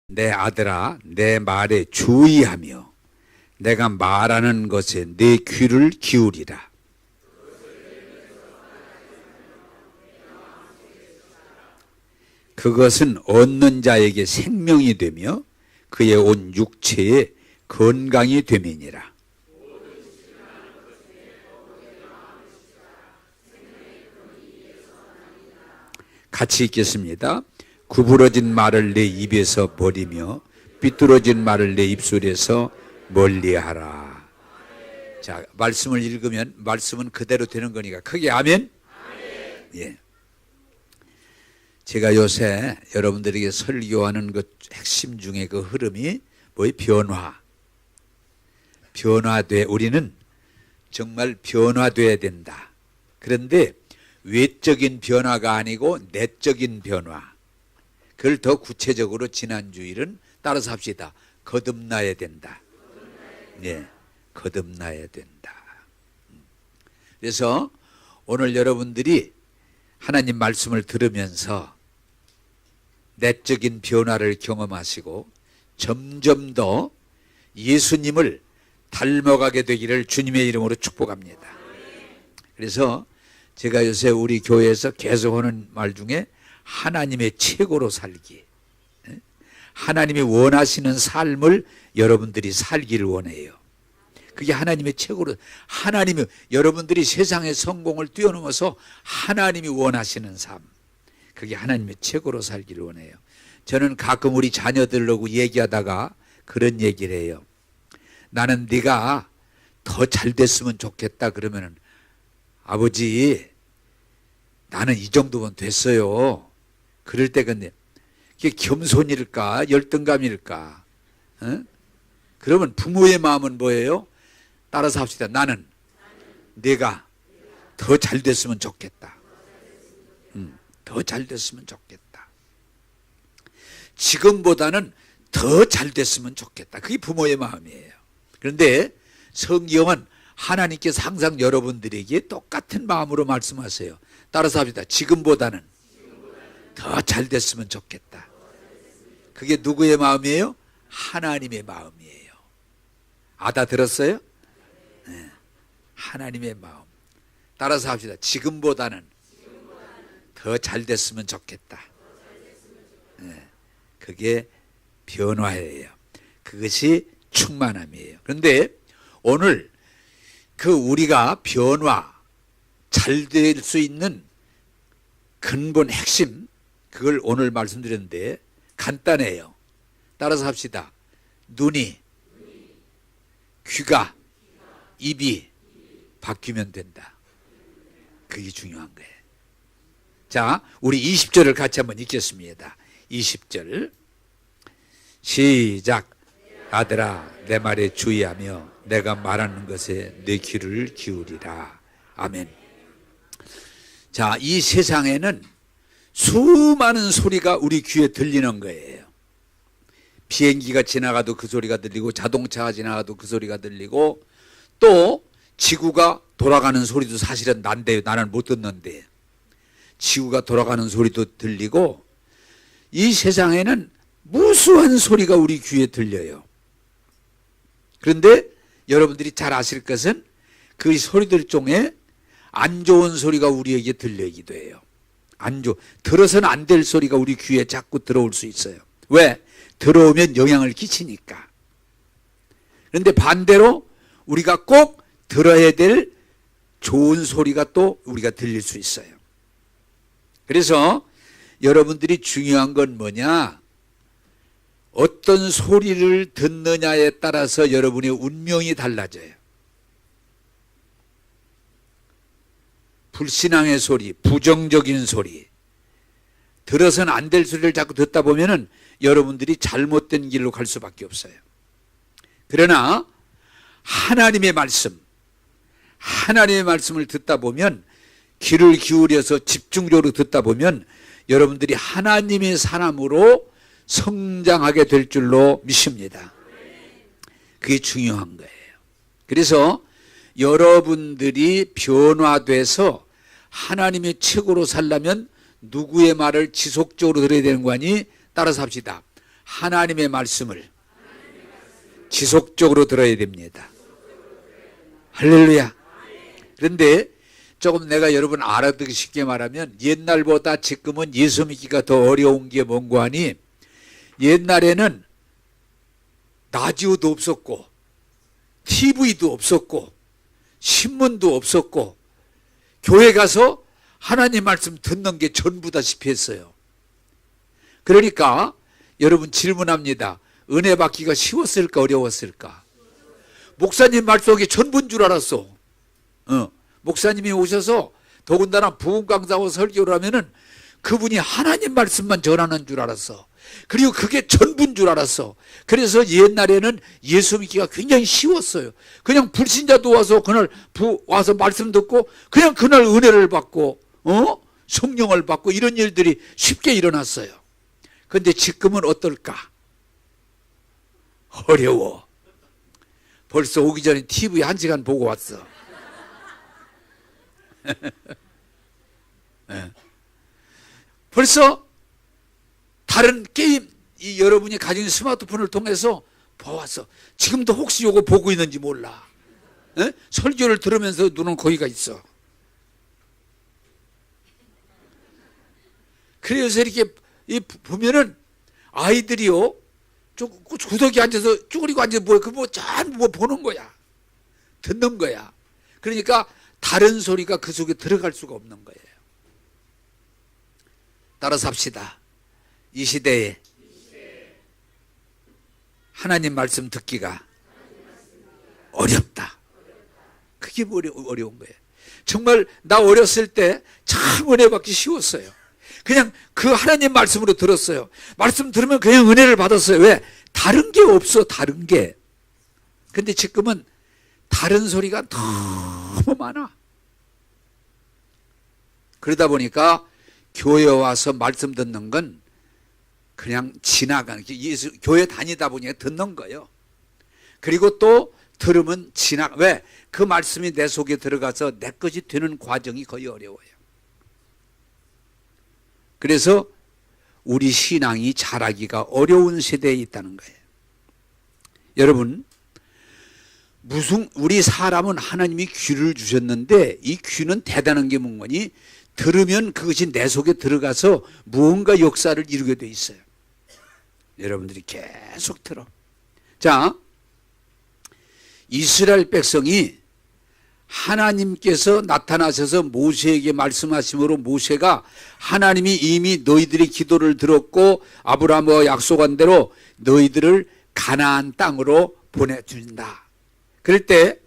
내 아들아, 내 말에 주의하며 내가 말하는 것에 내 귀를 기울이라. 그것은 얻는 자에게 생명이 되며 그의 온 육체에 건강이 됨이니라. 같이 읽겠습니다. 구부러진 말을 내 입에서 버리며 삐뚤어진 말을 내 입술에서 멀리하라. 자, 말씀을 읽으면 말씀은 그대로 되는 거니까 크게 아멘. 예. 제가 요새 여러분들에게 설교하는 그 핵심 중에 그 흐름이 뭐예요? 변화돼. 우리는 정말 변화돼야 된다. 그런데 외적인 변화가 아니고 내적인 변화. 그걸 더 구체적으로 지난주일은 따라서 합시다. 거듭나야 된다. 예, 거듭나야 된다. 그래서 오늘 여러분들이 하나님 말씀을 들으면서 내적인 변화를 경험하시고 점점 더 예수님을 닮아가게 되기를 주님의 이름으로 축복합니다. 그래서 제가 요새 우리 교회에서 계속 하는 말 중에 하나님의 최고로 살기, 하나님이 원하시는 삶을 여러분들이 살기를 원해요. 그게 하나님의 최고로, 하나님이 여러분들이 세상의 성공을 뛰어넘어서 하나님이 원하시는 삶, 그게 하나님의 최고로 살기를 원해요. 저는 가끔 우리 자녀들하고 얘기하다가 그런 얘기를 해요. 나는 네가 더 잘 됐으면 좋겠다. 그러면은 아버지, 나는 이 정도면 됐어요. 그럴 때 근데 그게 겸손일까 열등감일까? 그러면 부모의 마음은 뭐예요? 따라서 합시다. 나는 내가 더 잘 됐으면 좋겠다. 더 잘 됐으면 좋겠다. 지금보다는 더 잘 됐으면 좋겠다. 그게 부모의 마음이에요. 그런데 성경은 하나님께서 항상 여러분들에게 똑같은 마음으로 말씀하세요. 따라서 합시다. 지금보다는 더 잘 됐으면 좋겠다. 그게 누구의 마음이에요? 하나님의 마음이에요. 알아들었어요? 네. 하나님의 마음. 따라서 합시다. 지금보다는 더 잘 됐으면 좋겠다. 네. 그게 변화예요. 그것이 충만함이에요. 그런데 오늘 그 우리가 변화, 잘 될 수 있는 근본 핵심, 그걸 오늘 말씀드렸는데 간단해요. 따라서 합시다. 눈이, 귀가, 입이 바뀌면 된다. 그게 중요한 거예요. 자, 우리 20절을 같이 한번 읽겠습니다. 20절 시작. 아들아, 내 말에 주의하며 내가 말하는 것에 내 귀를 기울이라. 아멘. 자, 이 세상에는 수많은 소리가 우리 귀에 들리는 거예요. 비행기가 지나가도 그 소리가 들리고, 자동차가 지나가도 그 소리가 들리고, 또 지구가 돌아가는 소리도 사실은 난데요. 나는 못 듣는데 지구가 돌아가는 소리도 들리고, 이 세상에는 무수한 소리가 우리 귀에 들려요. 그런데 여러분들이 잘 아실 것은 그 소리들 중에 안 좋은 소리가 우리에게 들리기도 해요. 들어서는 안 될 소리가 우리 귀에 자꾸 들어올 수 있어요. 왜? 들어오면 영향을 끼치니까. 그런데 반대로 우리가 꼭 들어야 될 좋은 소리가 또 우리가 들릴 수 있어요. 그래서 여러분들이 중요한 건 뭐냐? 어떤 소리를 듣느냐에 따라서 여러분의 운명이 달라져요. 불신앙의 소리, 부정적인 소리, 들어서는 안 될 소리를 자꾸 듣다 보면은 여러분들이 잘못된 길로 갈 수밖에 없어요. 그러나 하나님의 말씀을 듣다 보면, 귀를 기울여서 집중적으로 듣다 보면 여러분들이 하나님의 사람으로 성장하게 될 줄로 믿습니다. 그게 중요한 거예요. 그래서 여러분들이 변화돼서 하나님의 최고로 살려면 누구의 말을 지속적으로 들어야 되는 거 아니? 따라서 합시다. 하나님의 말씀을 지속적으로 들어야 됩니다. 할렐루야. 그런데 조금 내가 여러분 알아듣기 쉽게 말하면 옛날보다 지금은 예수 믿기가 더 어려운 게 뭔고 하니, 옛날에는 라디오도 없었고 TV도 없었고 신문도 없었고 교회 가서 하나님 말씀 듣는 게 전부다시피 했어요. 그러니까 여러분 질문합니다. 은혜 받기가 쉬웠을까 어려웠을까? 목사님 말씀이 전부인 줄 알았어. 목사님이 오셔서 더군다나 부흥 강사와 설교를 하면은 그분이 하나님 말씀만 전하는 줄 알았어. 그리고 그게 전부인 줄 알았어. 그래서 옛날에는 예수 믿기가 굉장히 쉬웠어요. 그냥 불신자도 와서 그날 와서 말씀 듣고 그냥 그날 은혜를 받고 성령을 받고 이런 일들이 쉽게 일어났어요. 그런데 지금은 어떨까? 어려워. 벌써 오기 전에 TV 1시간 보고 왔어. 벌써 다른 게임, 여러분이 가진 스마트폰을 통해서 보았어. 지금도 혹시 요거 보고 있는지 몰라. 설교를 들으면서 눈은 거기가 있어. 그래서 이렇게 보면은 아이들이요, 구석에 앉아서 쭈그리고 앉아서 전부 보는 거야. 듣는 거야. 그러니까 다른 소리가 그 속에 들어갈 수가 없는 거예요. 따라서 합시다. 이 시대에 하나님 말씀 듣기가 어렵다. 그게 어려운 거예요. 정말 나 어렸을 때 참 은혜 받기 쉬웠어요. 그냥 그 하나님 말씀으로 들었어요. 말씀 들으면 그냥 은혜를 받았어요. 왜? 다른 게 없어, 다른 게. 근데 지금은 다른 소리가 너무 많아. 그러다 보니까 교회 와서 말씀 듣는 건 그냥 지나가는, 교회 다니다 보니까 듣는 거예요. 그리고 또 들으면 왜? 그 말씀이 내 속에 들어가서 내 것이 되는 과정이 거의 어려워요. 그래서 우리 신앙이 자라기가 어려운 세대에 있다는 거예요. 여러분, 우리 사람은 하나님이 귀를 주셨는데 이 귀는 대단한 게 뭔가니, 들으면 그것이 내 속에 들어가서 무언가 역사를 이루게 돼 있어요. 여러분들이 계속 들어. 자, 이스라엘 백성이 하나님께서 나타나셔서 모세에게 말씀하심으로 모세가 하나님이 이미 너희들의 기도를 들었고 아브라함과 약속한 대로 너희들을 가나안 땅으로 보내준다. 그럴 때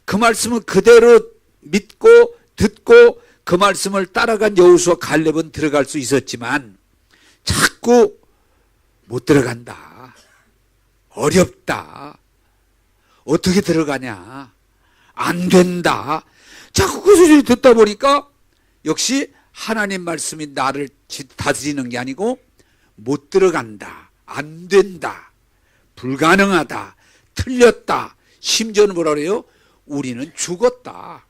그 말씀을 그대로 믿고 듣고 그 말씀을 따라간 여호수아 갈렙은 들어갈 수 있었지만 자꾸 못 들어간다. 어렵다. 어떻게 들어가냐. 안 된다. 자꾸 그 소리를 듣다 보니까 역시 하나님 말씀이 나를 다스리는 게 아니고 못 들어간다. 안 된다. 불가능하다. 틀렸다. 심지어는 뭐라 그래요? 우리는 죽었다.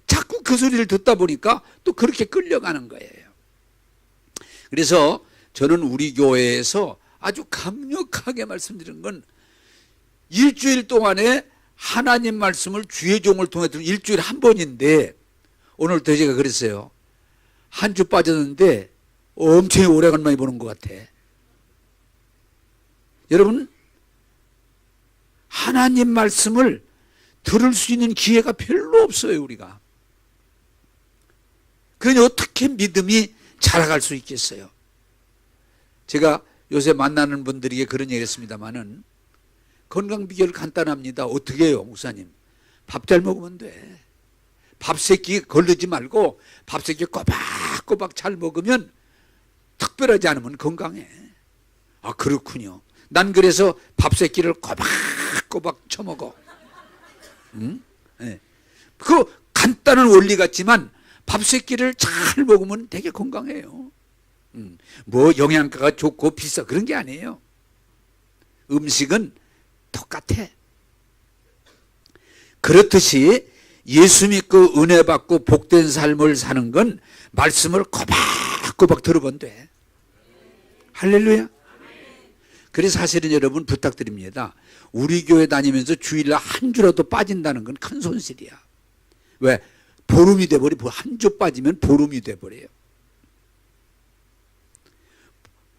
자꾸 그 소리를 듣다 보니까 또 그렇게 끌려가는 거예요. 그래서 저는 우리 교회에서 아주 강력하게 말씀드린 건 일주일 동안에 하나님 말씀을 주의 종을 통해 들으면 일주일에 한 번인데 오늘도 제가 그랬어요. 한 주 빠졌는데 엄청 오래간만에 보는 것 같아. 여러분, 하나님 말씀을 들을 수 있는 기회가 별로 없어요, 우리가. 그러니 어떻게 믿음이 자라갈 수 있겠어요? 제가 요새 만나는 분들에게 그런 얘기 했습니다마는 건강 비결 간단합니다. 어떻게 해요, 목사님? 밥 잘 먹으면 돼. 밥새끼 걸르지 말고 밥새끼 꼬박꼬박 잘 먹으면 특별하지 않으면 건강해. 아, 그렇군요. 난 그래서 밥새끼를 꼬박꼬박 쳐먹어. 응? 네. 그 간단한 원리 같지만 밥새끼를 잘 먹으면 되게 건강해요. 뭐 영양가가 좋고 비싸 그런 게 아니에요. 음식은 똑같아. 그렇듯이 예수 믿고 은혜 받고 복된 삶을 사는 건 말씀을 꼬박꼬박 들어본 돼. 할렐루야. 그래서 사실은 여러분 부탁드립니다. 우리 교회 다니면서 주일날 한 주라도 빠진다는 건 큰 손실이야. 왜? 보름이 돼버려. 한 주 빠지면 보름이 돼버려요.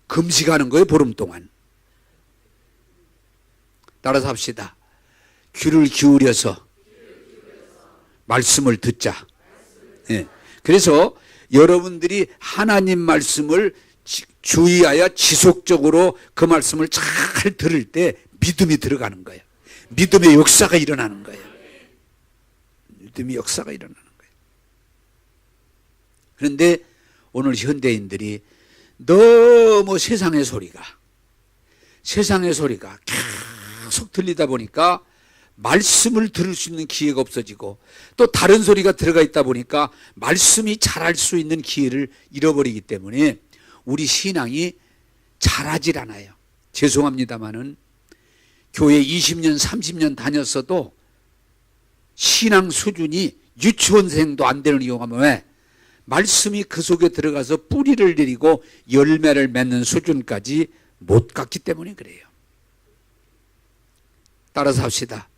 금식하는 거예요, 보름 동안. 따라서 합시다. 귀를 기울여서 말씀을 듣자. 예. 그래서 여러분들이 하나님 말씀을 주의하여 지속적으로 그 말씀을 잘 들을 때 믿음이 들어가는 거예요. 믿음의 역사가 일어나는 거예요. 믿음의 역사가 일어나는 거예요. 그런데 오늘 현대인들이 너무 세상의 소리가 계속 들리다 보니까 말씀을 들을 수 있는 기회가 없어지고 또 다른 소리가 들어가 있다 보니까 말씀이 자랄 수 있는 기회를 잃어버리기 때문에 우리 신앙이 자라질 않아요. 죄송합니다마는 교회 20년 30년 다녔어도 신앙 수준이 유치원생도 안 되는 이유가 왜? 말씀이 그 속에 들어가서 뿌리를 내리고 열매를 맺는 수준까지 못 갔기 때문에 그래요. 따라서 합시다.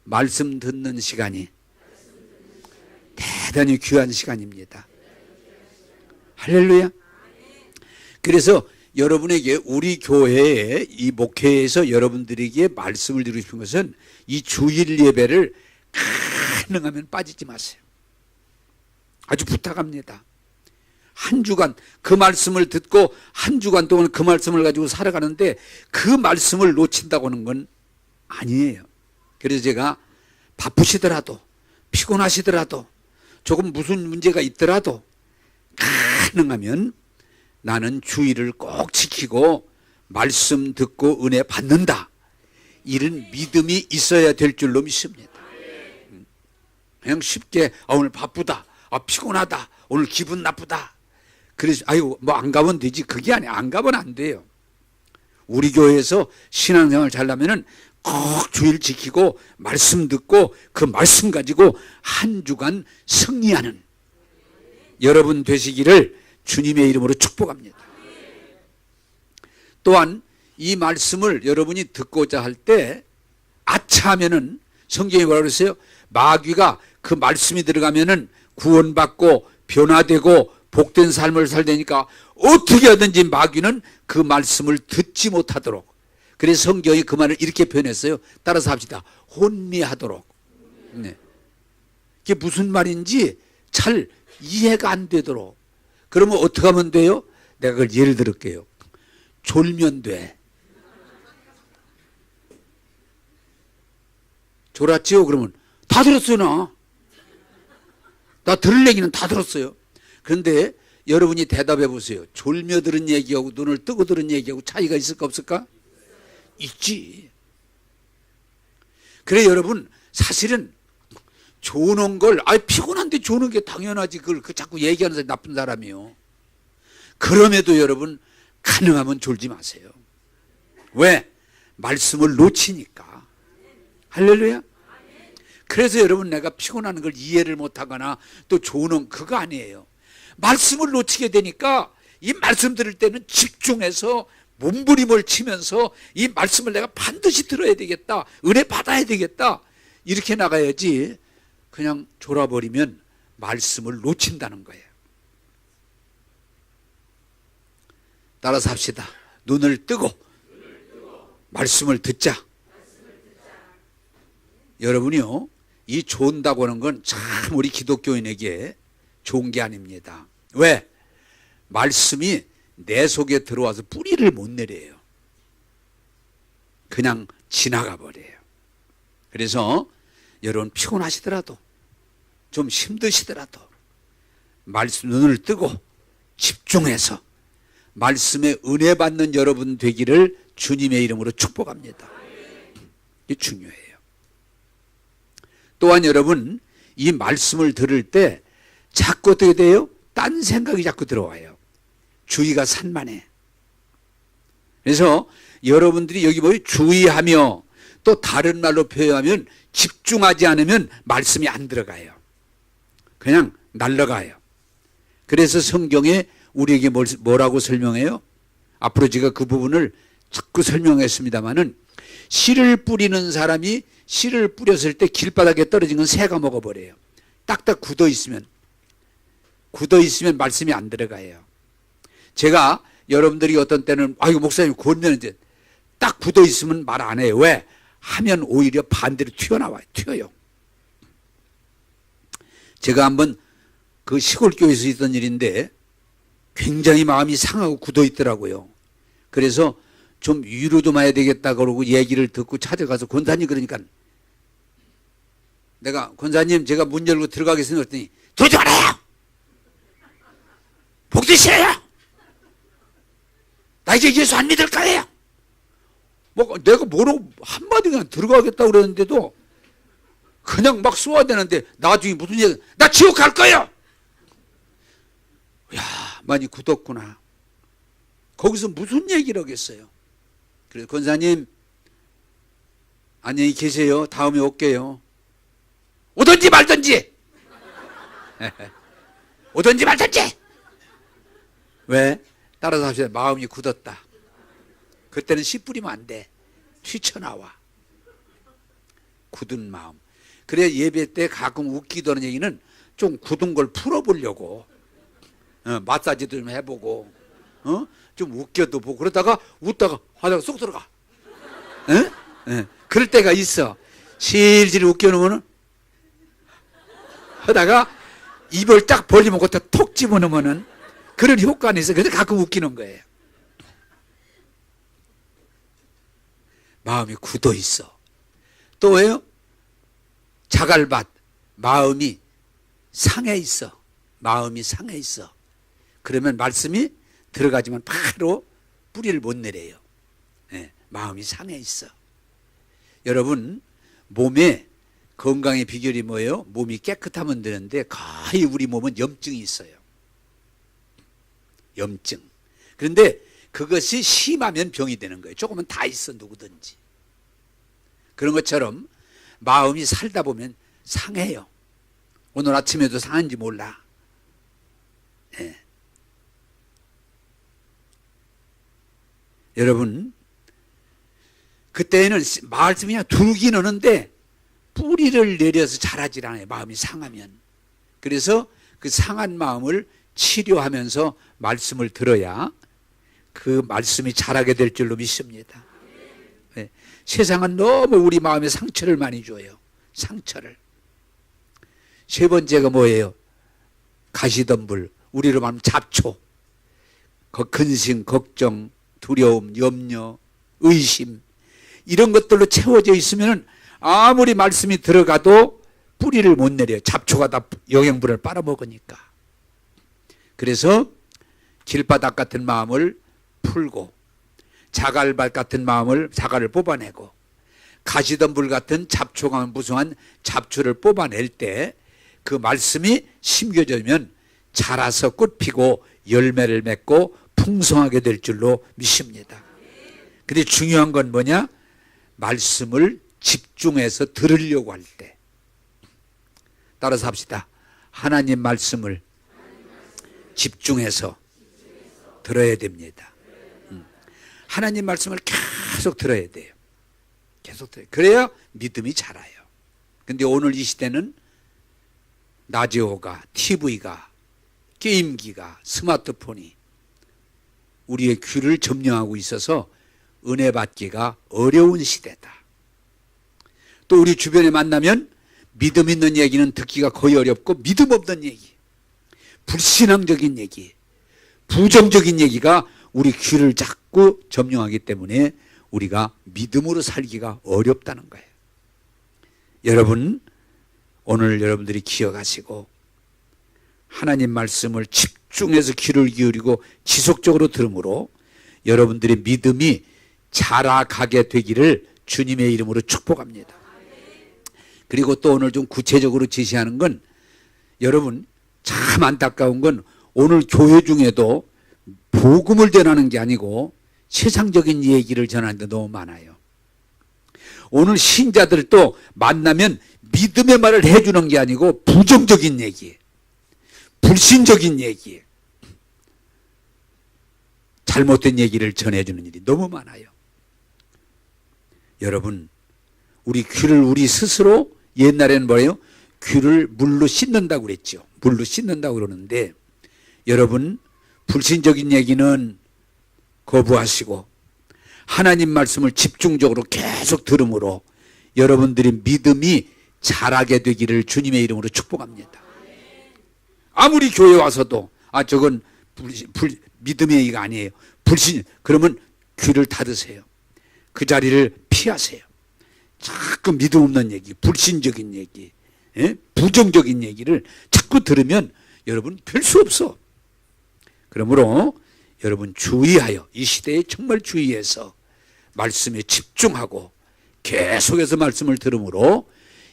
말씀 듣는 시간이 대단히 귀한 시간입니다. 할렐루야. 그래서 여러분에게 우리 교회에 이 목회에서 여러분들에게 말씀을 드리고 싶은 것은 이 주일 예배를 가능하면 빠지지 마세요. 아주 부탁합니다. 한 주간 그 말씀을 듣고 한 주간 동안 그 말씀을 가지고 살아가는데 그 말씀을 놓친다고 하는 건 아니에요. 그래서 제가 바쁘시더라도 피곤하시더라도 조금 무슨 문제가 있더라도 가능하면 나는 주의를 꼭 지키고 말씀 듣고 은혜 받는다. 이런 믿음이 있어야 될 줄로 믿습니다. 그냥 쉽게 오늘 바쁘다. 피곤하다. 오늘 기분 나쁘다. 그래서 아유 뭐 안 가면 되지. 그게 아니야. 안 가면 안 돼요. 우리 교회에서 신앙생활 잘하면은 꼭 주일 지키고 말씀 듣고 그 말씀 가지고 한 주간 승리하는 여러분 되시기를 주님의 이름으로 축복합니다. 또한 이 말씀을 여러분이 듣고자 할 때 아차하면은 성경에 뭐라고 그랬어요? 마귀가 그 말씀이 들어가면은 구원받고 변화되고 복된 삶을 살되니까 어떻게 하든지 마귀는 그 말씀을 듣지 못하도록. 그래서 성경이 그 말을 이렇게 표현했어요. 따라서 합시다. 혼미하도록. 네. 이게 무슨 말인지 잘 이해가 안 되도록. 그러면 어떻게 하면 돼요? 내가 그걸 예를 들을게요. 졸면 돼. 졸았지요? 그러면 다 들었어요. 나 들을 얘기는 다 들었어요. 그런데 여러분이 대답해 보세요. 졸며 들은 얘기하고 눈을 뜨고 들은 얘기하고 차이가 있을까 없을까? 있지. 그래 여러분 사실은 조는 걸 피곤한데 조는 게 당연하지. 그걸 자꾸 얘기하는 사람이 나쁜 사람이요. 그럼에도 여러분 가능하면 졸지 마세요. 왜? 말씀을 놓치니까. 할렐루야. 그래서 여러분 내가 피곤한 걸 이해를 못하거나 또 조는 그거 아니에요. 말씀을 놓치게 되니까 이 말씀 들을 때는 집중해서 몸부림을 치면서 이 말씀을 내가 반드시 들어야 되겠다. 은혜 받아야 되겠다. 이렇게 나가야지 그냥 졸아버리면 말씀을 놓친다는 거예요. 따라서 합시다. 눈을 뜨고 말씀을 듣자. 여러분이요. 이 좋은다고 하는 건 참 우리 기독교인에게 좋은 게 아닙니다. 왜? 말씀이 내 속에 들어와서 뿌리를 못 내려요. 그냥 지나가 버려요. 그래서 여러분 피곤하시더라도 좀 힘드시더라도 말씀 눈을 뜨고 집중해서 말씀에 은혜 받는 여러분 되기를 주님의 이름으로 축복합니다. 이게 중요해요. 또한 여러분 이 말씀을 들을 때 자꾸 어떻게 돼요? 딴 생각이 자꾸 들어와요. 주의가 산만해. 그래서 여러분들이 여기 보면 주의하며 또 다른 말로 표현하면 집중하지 않으면 말씀이 안 들어가요. 그냥 날아가요. 그래서 성경에 우리에게 뭐라고 설명해요? 앞으로 제가 그 부분을 자꾸 설명했습니다마는 씨를 뿌리는 사람이 씨를 뿌렸을 때 길바닥에 떨어진 건 새가 먹어버려요. 딱딱 굳어 있으면 말씀이 안 들어가요. 제가 여러분들이 어떤 때는 아이고 목사님 권면인데 딱 굳어 있으면 말 안 해요. 왜? 하면 오히려 반대로 튀어요. 제가 한번 그 시골 교회에서 있던 일인데 굉장히 마음이 상하고 굳어 있더라고요. 그래서 좀 위로 좀 해야 되겠다 그러고 얘기를 듣고 찾아가서 권사님 그러니까 내가 권사님 제가 문 열고 들어가겠습니다 그랬더니 들어오지 말아요. 복도 싫어요. 나 이제 예수 안 믿을 거예요. 뭐 내가 뭐라고 한마디 그냥 들어가겠다고 그랬는데도 그냥 막 쏘아대는데 나중에 무슨 얘기 나 지옥 갈 거예요. 야 많이 굳었구나. 거기서 무슨 얘기를 하겠어요. 그래서 권사님 안녕히 계세요. 다음에 올게요. 오든지 말든지. 오든지 말든지. 왜? 따라서 하셔야 마음이 굳었다. 그때는 씨 뿌리면 안 돼. 튀쳐나와. 굳은 마음. 그래 예배 때 가끔 웃기도 하는 얘기는 좀 굳은 걸 풀어보려고. 마사지도 좀 해보고. 좀 웃겨도 보고. 그러다가 웃다가 하다가 쏙 들어가. 그럴 때가 있어. 실질 웃겨놓으면 하다가 입을 딱 벌리면 그때 톡 집어넣으면은 그런 효과는 있어. 그래서 가끔 웃기는 거예요. 마음이 굳어 있어. 또 왜요? 자갈밭. 마음이 상해 있어. 마음이 상해 있어. 그러면 말씀이 들어가지만 바로 뿌리를 못 내려요. 마음이 상해 있어. 여러분 몸에 건강의 비결이 뭐예요? 몸이 깨끗하면 되는데 거의 우리 몸은 염증이 있어요. 염증. 그런데 그것이 심하면 병이 되는 거예요. 조금은 다 있어 누구든지. 그런 것처럼 마음이 살다 보면 상해요. 오늘 아침에도 상한지 몰라. 여러분 그때는 말씀이 그냥 두긴 하는데 뿌리를 내려서 자라질 않아요. 마음이 상하면. 그래서 그 상한 마음을 치료하면서 말씀을 들어야 그 말씀이 자라게 될 줄로 믿습니다. 세상은 너무 우리 마음에 상처를 많이 줘요. 상처를. 세 번째가 뭐예요? 가시덤불. 우리로 말하면 잡초. 근심, 걱정, 두려움, 염려, 의심 이런 것들로 채워져 있으면 아무리 말씀이 들어가도 뿌리를 못 내려요. 잡초가 다 영양분을 빨아먹으니까. 그래서 길바닥 같은 마음을 풀고 자갈밭 같은 마음을 자갈을 뽑아내고 가시덤불 같은 잡초가 무성한 잡초를 뽑아낼 때 그 말씀이 심겨지면 자라서 꽃 피고 열매를 맺고 풍성하게 될 줄로 믿습니다. 근데 중요한 건 뭐냐? 말씀을 집중해서 들으려고 할 때. 따라서 합시다. 하나님 말씀을 집중해서 들어야 됩니다. 하나님 말씀을 계속 들어야 돼요. 계속 들어야 돼요. 그래야 믿음이 자라요. 근데 오늘 이 시대는 라디오가, TV가, 게임기가, 스마트폰이 우리의 귀를 점령하고 있어서 은혜 받기가 어려운 시대다. 또 우리 주변에 만나면 믿음 있는 얘기는 듣기가 거의 어렵고 믿음 없는 얘기, 불신앙적인 얘기, 부정적인 얘기가 우리 귀를 자꾸 점령하기 때문에 우리가 믿음으로 살기가 어렵다는 거예요. 여러분 오늘 여러분들이 기억하시고 하나님 말씀을 집중해서 귀를 기울이고 지속적으로 들음으로 여러분들의 믿음이 자라가게 되기를 주님의 이름으로 축복합니다. 그리고 또 오늘 좀 구체적으로 제시하는 건 여러분 참 안타까운 건 오늘 교회 중에도 복음을 전하는 게 아니고 세상적인 얘기를 전하는 데 너무 많아요. 오늘 신자들도 만나면 믿음의 말을 해주는 게 아니고 부정적인 얘기, 불신적인 얘기, 잘못된 얘기를 전해주는 일이 너무 많아요. 여러분, 우리 귀를 우리 스스로 옛날에는 뭐예요? 귀를 물로 씻는다고 그랬죠. 물로 씻는다고 그러는데 여러분, 불신적인 얘기는 거부하시고 하나님 말씀을 집중적으로 계속 들음으로 여러분들이 믿음이 자라게 되기를 주님의 이름으로 축복합니다. 아무리 교회 와서도 저건 믿음의 얘기가 아니에요. 불신, 그러면 귀를 닫으세요. 그 자리를 피하세요. 자꾸 믿음 없는 얘기, 불신적인 얘기, 부정적인 얘기를 자꾸 들으면 여러분 별 수 없어. 그러므로 여러분 주의하여, 이 시대에 정말 주의해서 말씀에 집중하고 계속해서 말씀을 들으므로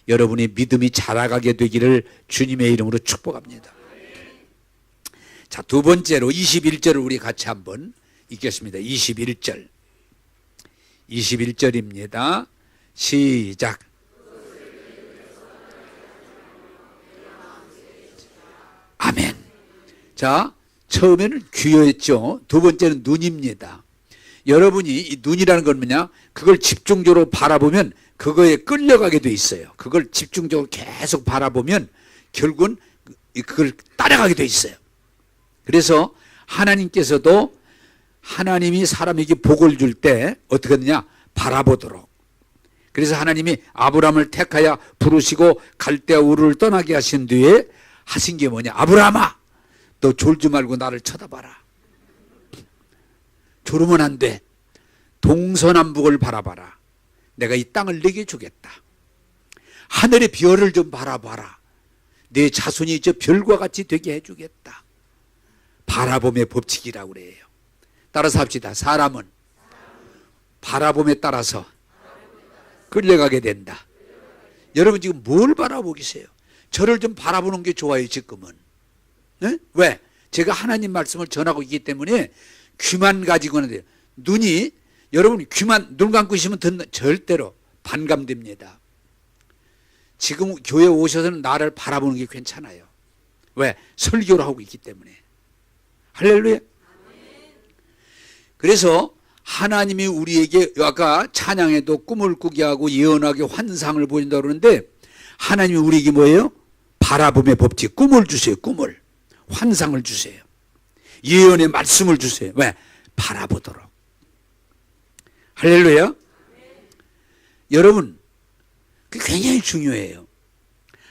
여러분의 믿음이 자라가게 되기를 주님의 이름으로 축복합니다. 자, 두 번째로 21절을 우리 같이 한번 읽겠습니다. 21절. 21절입니다. 시작. 아멘. 자, 처음에는 귀였죠. 두 번째는 눈입니다. 여러분이 이 눈이라는 건 뭐냐? 그걸 집중적으로 바라보면 그거에 끌려가게 돼 있어요. 그걸 집중적으로 계속 바라보면 결국은 그걸 따라가게 돼 있어요. 그래서 하나님께서도 하나님이 사람에게 복을 줄 때 어떻게 하느냐? 바라보도록. 그래서 하나님이 아브라함을 택하여 부르시고 갈대아 우르를 떠나게 하신 뒤에 하신 게 뭐냐? 아브라함아, 너 졸지 말고 나를 쳐다봐라. 졸으면 안 돼. 동서남북을 바라봐라. 내가 이 땅을 내게 주겠다. 하늘의 별을 좀 바라봐라. 내 자손이 저 별과 같이 되게 해주겠다. 바라봄의 법칙이라고 그래요. 따라서 합시다. 사람은 바라봄에 따라서 끌려가게 된다. 여러분 지금 뭘 바라보고 계세요? 저를 좀 바라보는 게 좋아요, 지금은. 네? 왜? 제가 하나님 말씀을 전하고 있기 때문에 귀만 가지고는 돼요. 눈이, 여러분 귀만, 눈 감고 있으면 듣는, 절대로 반감됩니다. 지금 교회 오셔서는 나를 바라보는 게 괜찮아요. 왜? 설교를 하고 있기 때문에. 할렐루야. 그래서 하나님이 우리에게 아까 찬양에도 꿈을 꾸게 하고 예언하게 환상을 보인다고 그러는데 하나님이 우리에게 뭐예요? 바라봄의 법칙, 꿈을 주세요. 꿈을. 환상을 주세요. 예언의 말씀을 주세요. 왜? 바라보도록. 할렐루야. 여러분, 그게 굉장히 중요해요.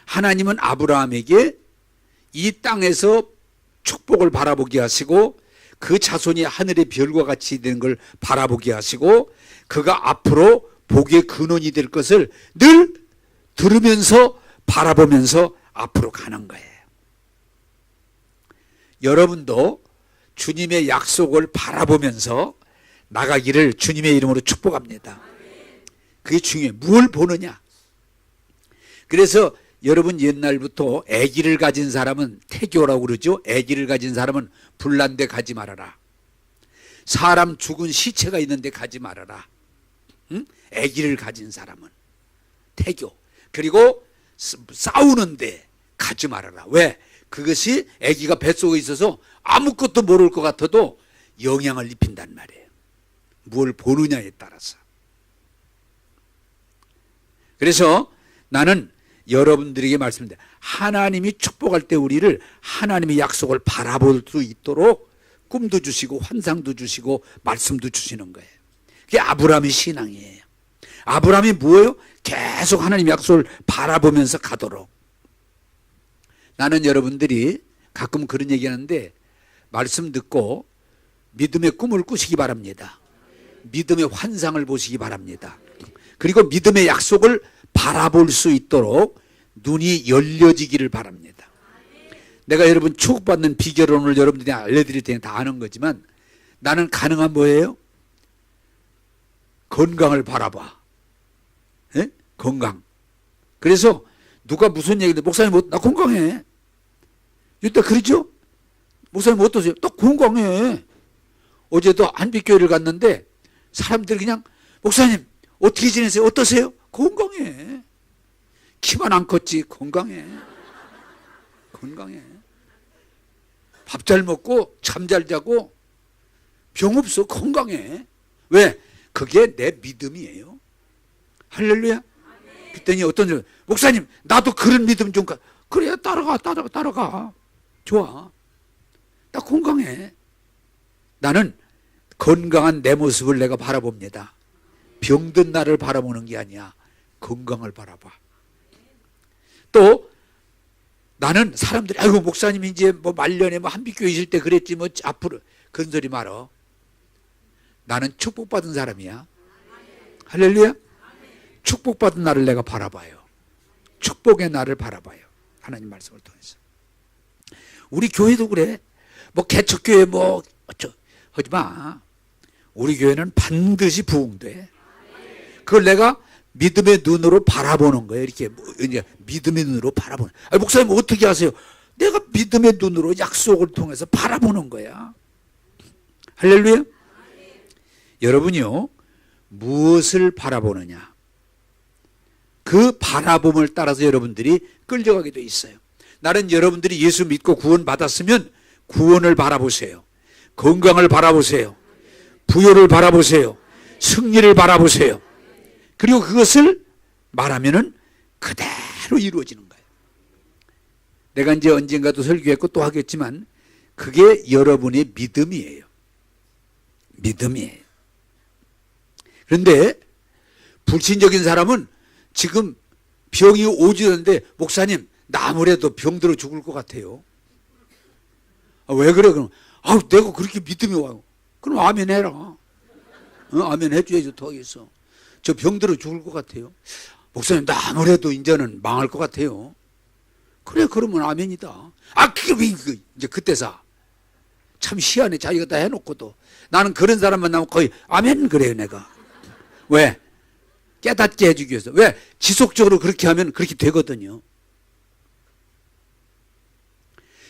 하나님은 아브라함에게 이 땅에서 축복을 바라보게 하시고 그 자손이 하늘의 별과 같이 되는 걸 바라보게 하시고 그가 앞으로 복의 근원이 될 것을 늘 들으면서 바라보면서 앞으로 가는 거예요. 여러분도 주님의 약속을 바라보면서 나가기를 주님의 이름으로 축복합니다. 그게 중요해요. 뭘 보느냐. 그래서 여러분 옛날부터 아기를 가진 사람은 태교라고 그러죠. 아기를 가진 사람은 불난 데 가지 말아라. 사람 죽은 시체가 있는 데 가지 말아라. 응? 아기를 가진 사람은 태교. 그리고 싸우는데 가지 말아라. 왜? 그것이 아기가 뱃속에 있어서 아무것도 모를 것 같아도 영향을 입힌단 말이에요. 뭘 보느냐에 따라서. 그래서 나는 여러분들에게 말씀드립니다. 하나님이 축복할 때 우리를 하나님의 약속을 바라볼 수 있도록 꿈도 주시고 환상도 주시고 말씀도 주시는 거예요. 그게 아브라함의 신앙이에요. 아브라함이 뭐예요? 계속 하나님의 약속을 바라보면서 가도록. 나는 여러분들이 가끔 그런 얘기하는데 말씀 듣고 믿음의 꿈을 꾸시기 바랍니다. 믿음의 환상을 보시기 바랍니다. 그리고 믿음의 약속을 바라볼 수 있도록 눈이 열려지기를 바랍니다. 내가 여러분 축복받는 비결을 오늘 여러분들이 알려드릴 테니 다 아는 거지만 나는 가능한 뭐예요? 건강을 바라봐. 예? 건강. 그래서 누가 무슨 얘기를 목사님 나 건강해. 이때 그러죠? 목사님 어떠세요? 나 건강해. 어제도 한빛교회를 갔는데 사람들이 그냥 목사님 어떻게 지내세요? 어떠세요? 건강해. 키만 안 컸지 건강해. 건강해. 밥 잘 먹고 잠 잘 자고 병 없어. 건강해. 왜? 그게 내 믿음이에요. 할렐루야. 그랬더니 어떤 사람, 목사님 나도 그런 믿음 좀 그래, 따라가. 좋아. 나 건강해. 나는 건강한 내 모습을 내가 바라봅니다. 병든 나를 바라보는 게 아니야. 건강을 바라봐. 또 나는 사람들이 아이고 목사님 이제 뭐 말년에 뭐 한빛교회 있을 때 그랬지 뭐 앞으로 그런 소리 말어. 나는 축복받은 사람이야. 할렐루야. 축복받은 나를 내가 바라봐요. 축복의 나를 바라봐요. 하나님 말씀을 통해서. 우리 교회도 그래. 뭐 개척교회 뭐 어쩌 하지 마. 우리 교회는 반드시 부흥돼. 그걸 내가 믿음의 눈으로 바라보는 거예요. 이렇게 이제 믿음의 눈으로 바라보는. 아니, 목사님 어떻게 하세요? 내가 믿음의 눈으로 약속을 통해서 바라보는 거야. 할렐루야. 여러분이요, 무엇을 바라보느냐, 그 바라봄을 따라서 여러분들이 끌려가게 돼 있어요. 나는 여러분들이 예수 믿고 구원 받았으면 구원을 바라보세요. 건강을 바라보세요. 부요를 바라보세요. 승리를 바라보세요. 그리고 그것을 말하면은 그대로 이루어지는 거예요. 내가 이제 언젠가도 설교했고 또 하겠지만 그게 여러분의 믿음이에요. 믿음이에요. 그런데 불신적인 사람은 지금 병이 오지는데 목사님 나 아무래도 병들어 죽을 것 같아요. 왜 그래? 그럼 내가 그렇게 믿음이 와요. 그럼 아멘 해라. 아멘 해줘야지 더 하겠어. 저 병들어 죽을 것 같아요. 목사님 나 아무래도 이제는 망할 것 같아요. 그래 그러면 아멘이다. 그게 이제 그때사 참 희한해. 자기가 다 해놓고도 나는 그런 사람만 나오면 거의 아멘 그래요 내가. 왜? 깨닫게 해주기 위해서. 왜? 지속적으로 그렇게 하면 그렇게 되거든요.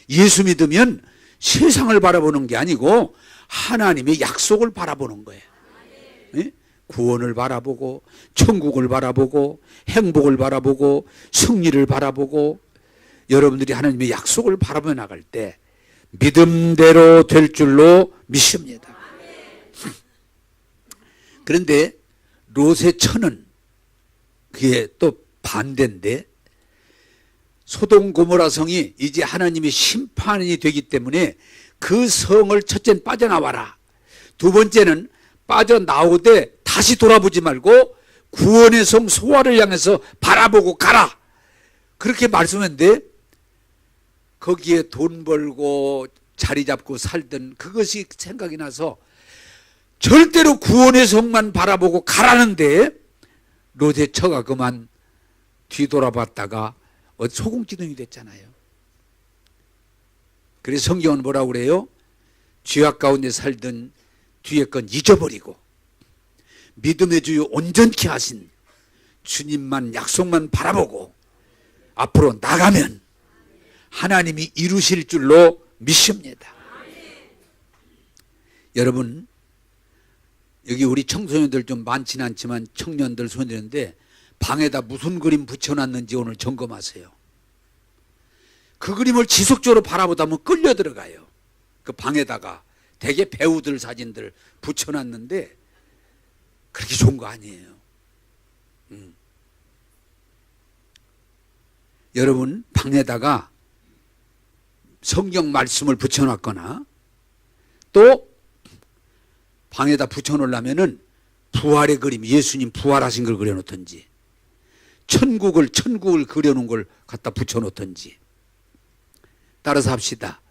예수 믿으면 세상을 바라보는 게 아니고 하나님의 약속을 바라보는 거예요. 네? 구원을 바라보고 천국을 바라보고 행복을 바라보고 승리를 바라보고 여러분들이 하나님의 약속을 바라보며 나갈 때 믿음대로 될 줄로 믿습니다. 그런데 롯의 처는 그게 또 반대인데 소돔 고모라 성이 이제 하나님의 심판이 되기 때문에 그 성을 첫째는 빠져나와라. 두 번째는 빠져나오되 다시 돌아보지 말고 구원의 성 소아를 향해서 바라보고 가라. 그렇게 말씀했는데 거기에 돈 벌고 자리 잡고 살던 그것이 생각이 나서 절대로 구원의 성만 바라보고 가라는데 롯의 처가 그만 뒤돌아봤다가 소금기둥이 됐잖아요. 그래서 성경은 뭐라고 그래요? 죄악 가운데 살던 뒤에 건 잊어버리고 믿음의 주요 온전케 하신 주님만 약속만 바라보고 앞으로 나가면 하나님이 이루실 줄로 믿습니다. 여러분 여기 우리 청소년들 좀 많지는 않지만 청년들 소년인데 방에다 무슨 그림 붙여놨는지 오늘 점검하세요. 그 그림을 지속적으로 바라보다 보면 끌려 들어가요. 그 방에다가 대개 배우들 사진들 붙여놨는데 그렇게 좋은 거 아니에요. 여러분 방에다가 성경 말씀을 붙여놨거나 또 방에다 붙여놓으려면은 부활의 그림, 예수님 부활하신 걸 그려놓든지 천국을 그려놓은 걸 갖다 붙여놓든지 따라서 합시다.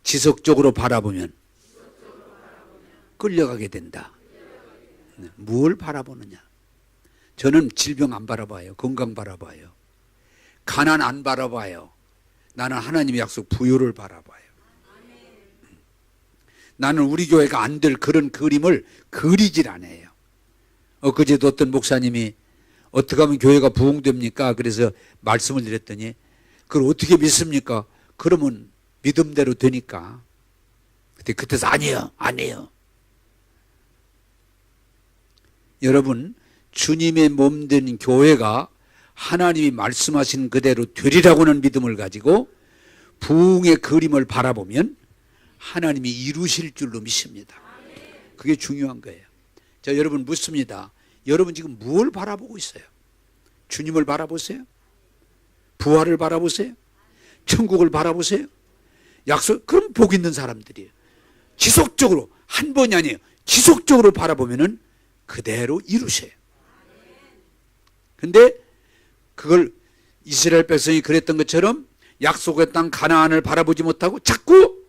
지속적으로 바라보면 끌려가게 된다. 뭘 바라보느냐? 저는 질병 안 바라봐요. 건강 바라봐요. 가난 안 바라봐요. 나는 하나님의 약속 부요를 바라봐요. 나는 우리 교회가 안 될 그런 그림을 그리질 않아요. 엊그제도 어떤 목사님이 어떻게 하면 교회가 부흥됩니까? 그래서 말씀을 드렸더니 그걸 어떻게 믿습니까? 그러면 믿음대로 되니까. 그때서 아니에요. 여러분 주님의 몸된 교회가 하나님이 말씀하신 그대로 되리라고는 믿음을 가지고 부흥의 그림을 바라보면 하나님이 이루실 줄로 믿습니다. 그게 중요한 거예요. 자, 여러분 묻습니다. 여러분 지금 뭘 바라보고 있어요? 주님을 바라보세요? 부활을 바라보세요? 천국을 바라보세요? 약속, 그럼 복 있는 사람들이에요. 지속적으로, 한 번이 아니에요. 지속적으로 바라보면은 그대로 이루세요. 근데 그걸 이스라엘 백성이 그랬던 것처럼 약속의 땅 가나안을 바라보지 못하고 자꾸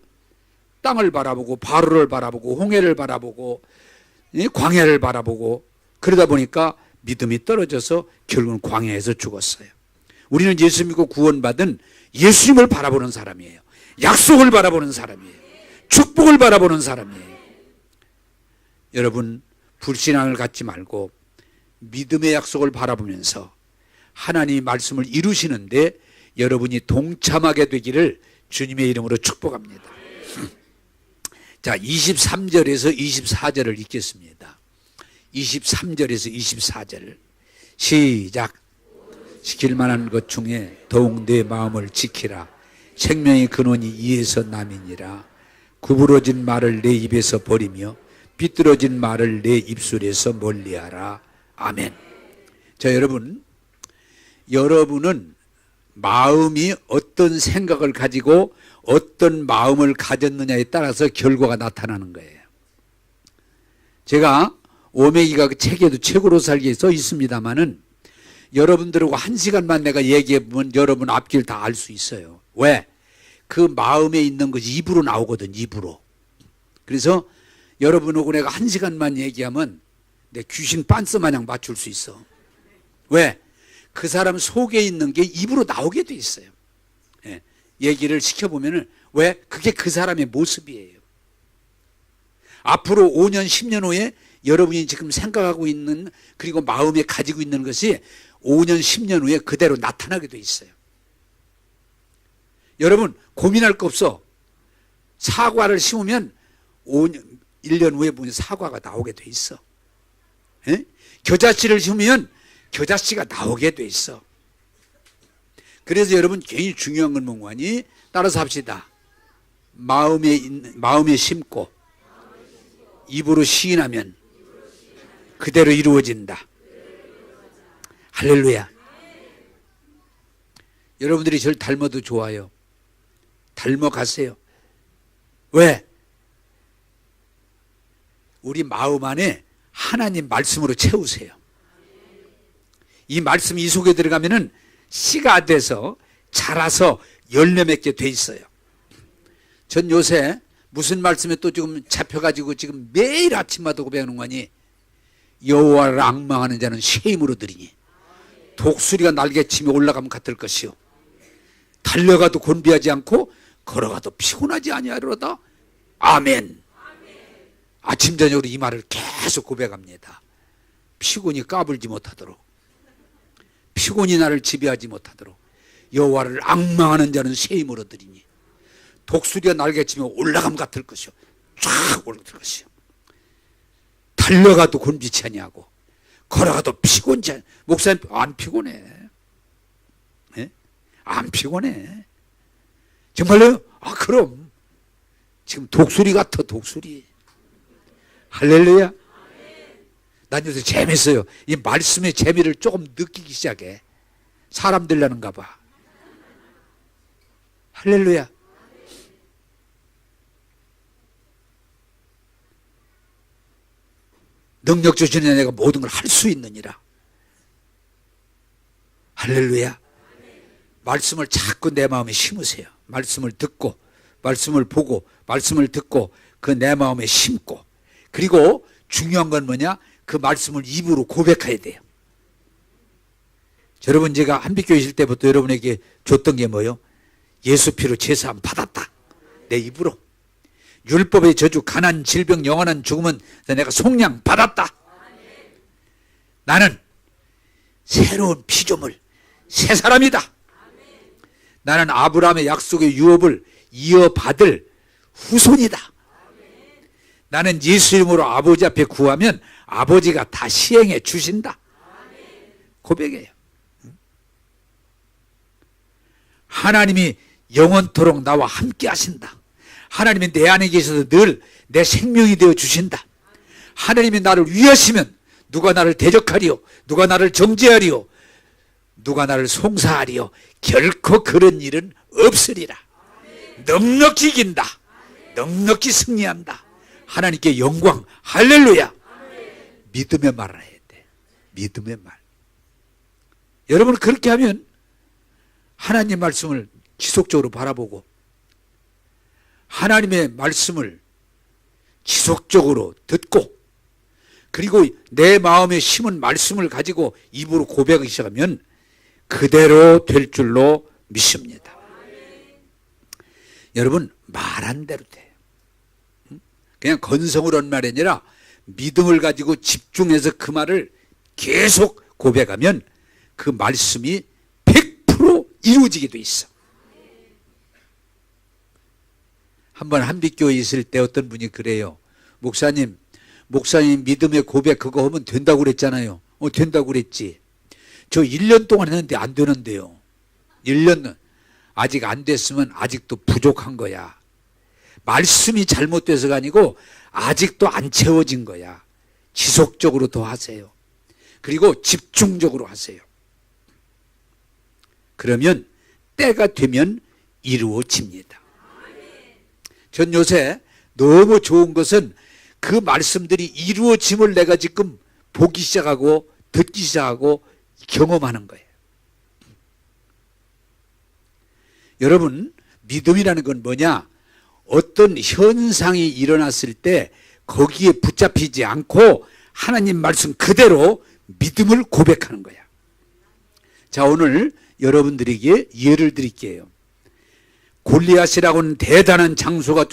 땅을 바라보고 바로를 바라보고 홍해를 바라보고 광야를 바라보고 그러다 보니까 믿음이 떨어져서 결국은 광야에서 죽었어요. 우리는 예수 믿고 구원받은 예수님을 바라보는 사람이에요. 약속을 바라보는 사람이에요. 축복을 바라보는 사람이에요. 여러분, 불신앙을 갖지 말고 믿음의 약속을 바라보면서 하나님의 말씀을 이루시는데 여러분이 동참하게 되기를 주님의 이름으로 축복합니다. 자, 23절에서 24절을 읽겠습니다. 23절에서 24절 시작. 지킬 만한 것 중에 더욱 내 마음을 지키라. 생명의 근원이 이에서 남이니라. 구부러진 말을 내 입에서 버리며 삐뚤어진 말을 내 입술에서 멀리하라. 아멘. 자, 여러분은 마음이 어떤 생각을 가지고 어떤 마음을 가졌느냐에 따라서 결과가 나타나는 거예요. 제가 오메기가 그 책에도 책으로 살기에 써 있습니다만은 여러분들하고 1시간만 내가 얘기해보면 여러분 앞길 다 알 수 있어요. 왜? 그 마음에 있는 것이 입으로 나오거든, 입으로. 그래서 여러분하고 내가 1시간만 얘기하면 내 귀신 빤스 마냥 맞출 수 있어. 왜? 그 사람 속에 있는 게 입으로 나오게 돼 있어요. 예. 얘기를 시켜보면은 왜? 그게 그 사람의 모습이에요. 앞으로 5년, 10년 후에 여러분이 지금 생각하고 있는 그리고 마음에 가지고 있는 것이 5년, 10년 후에 그대로 나타나게 돼 있어요. 여러분 고민할 거 없어. 사과를 심으면 1년 후에 보면 사과가 나오게 돼 있어. 예? 겨자씨를 심으면 겨자씨가 나오게 돼 있어. 그래서 여러분 굉장히 중요한 건 뭐니? 따라서 합시다. 마음에 심고 입으로 시인하면 그대로 이루어진다. 할렐루야. 여러분들이 저를 닮아도 좋아요. 닮아가세요. 왜? 우리 마음 안에 하나님 말씀으로 채우세요. 이 말씀이 이 속에 들어가면은 씨가 돼서 자라서 열매 맺게 돼 있어요. 전 요새 무슨 말씀에 또 지금 잡혀가지고 지금 매일 아침마다 고백하는 거니? 여호와를 앙망하는 자는 쉐임으로 들이니 독수리가 날개치며 올라가면 같을 것이요 달려가도 곤비하지 않고 걸어가도 피곤하지 아니하리로다. 아멘. 아침 저녁으로 이 말을 계속 고백합니다. 피곤이 까불지 못하도록, 피곤이 나를 지배하지 못하도록 여호와를 앙망하는 자는 쉐임으로 들이니 독수리가 날개치며 올라가면 같을 것이요 쫙 올라갈 것이요 달려가도 곤비치 아니하고 걸어가도 피곤치 않. 목사님 안 피곤해. 네? 안 피곤해. 정말로요? 아 그럼 지금 독수리 같아. 독수리. 할렐루야. 난 요새 재밌어요. 이 말씀의 재미를 조금 느끼기 시작해. 사람 되려는가 봐. 할렐루야. 능력 주시는 내가 모든 걸 할 수 있느니라. 할렐루야. 말씀을 자꾸 내 마음에 심으세요. 말씀을 듣고 말씀을 보고 말씀을 듣고 그 내 마음에 심고, 그리고 중요한 건 뭐냐? 그 말씀을 입으로 고백해야 돼요. 여러분 제가 한빛교회 있을 때부터 여러분에게 줬던 게 뭐예요? 예수 피로 제사함 받았다. 내 입으로. 율법의 저주, 가난, 질병, 영원한 죽음은 내가 속량 받았다. 나는 새로운 피조물, 새 사람이다. 나는 아브라함의 약속의 유업을 이어받을 후손이다. 나는 예수 이름으로 아버지 앞에 구하면 아버지가 다 시행해 주신다. 고백이에요. 하나님이 영원토록 나와 함께 하신다. 하나님이 내 안에 계셔서 늘 내 생명이 되어 주신다. 하나님이 나를 위하시면 누가 나를 대적하리요? 누가 나를 정죄하리요? 누가 나를 송사하리요? 결코 그런 일은 없으리라. 넉넉히 이긴다. 넉넉히 승리한다. 하나님께 영광. 할렐루야. 믿음의 말을 해야 돼. 믿음의 말. 여러분 그렇게 하면 하나님 말씀을 지속적으로 바라보고 하나님의 말씀을 지속적으로 듣고 그리고 내 마음에 심은 말씀을 가지고 입으로 고백하기 시작하면 그대로 될 줄로 믿습니다. 여러분 말한 대로 돼요. 그냥 건성으로 한 말이 아니라 믿음을 가지고 집중해서 그 말을 계속 고백하면 그 말씀이 100% 이루어지게 돼 있어. 한번 한빛교회에 있을 때 어떤 분이 그래요. 목사님 믿음의 고백 그거 하면 된다고 그랬잖아요. 된다고 그랬지. 저 1년 동안 했는데 안 되는데요. 1년은 아직 안 됐으면 아직도 부족한 거야. 말씀이 잘못돼서가 아니고 아직도 안 채워진 거야. 지속적으로 더 하세요. 그리고 집중적으로 하세요. 그러면 때가 되면 이루어집니다. 전 요새 너무 좋은 것은 그 말씀들이 이루어짐을 내가 지금 보기 시작하고 듣기 시작하고 경험하는 거예요. 여러분 믿음이라는 건 뭐냐? 어떤 현상이 일어났을 때 거기에 붙잡히지 않고 하나님 말씀 그대로 믿음을 고백하는 거야. 자, 오늘 여러분들에게 예를 드릴게요. 골리앗이라고는 대단한 장소가